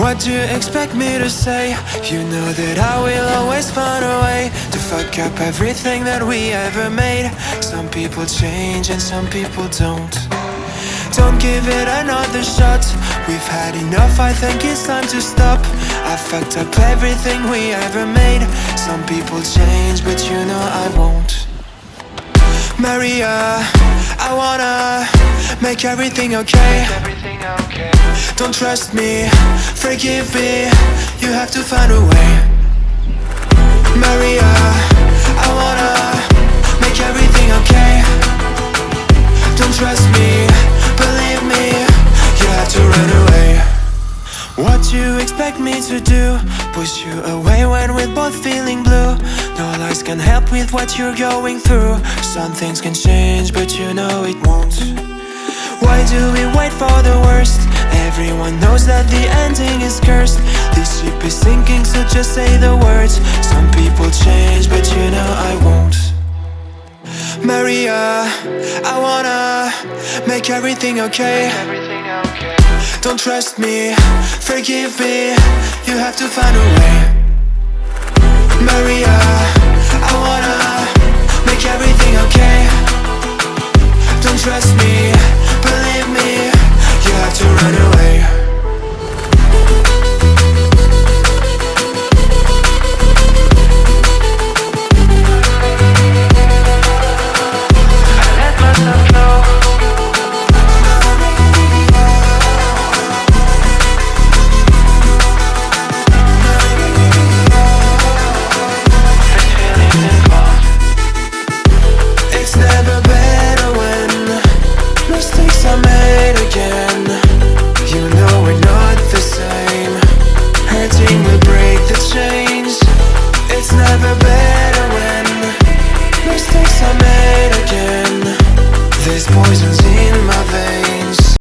What do you expect me to say? You know that I will always find a way to fuck up everything that we ever made. Some people change and some people don't. Don't give it another shot. We've had enough, I think it's time to stop. I fucked up everything we ever made. Some people change, but you know I won't. Maria, I wanna make everything okay. Don't trust me, forgive me, you have to find a way. Maria, I wanna make everything okay. Don't trust me, believe me, you have to run away. What you expect me to do? Push you away when we're both feeling blue. No lies can help with what you're going through. Some things can change, but you know it won't. Why do we wait for the worst? Everyone knows that the ending is cursed. This ship is sinking, so just say the words. Some people change, but you know I won't. Maria, I wanna make everything okay. Don't trust me, forgive me, you have to find a way. Maria, I wanna make everything okay. Don't trust me, believe me, you have to run away. I let myself go. It's never better when mistakes are made again. You know we're not the same. Hurting will break the chains. It's never better when mistakes are made again. This poison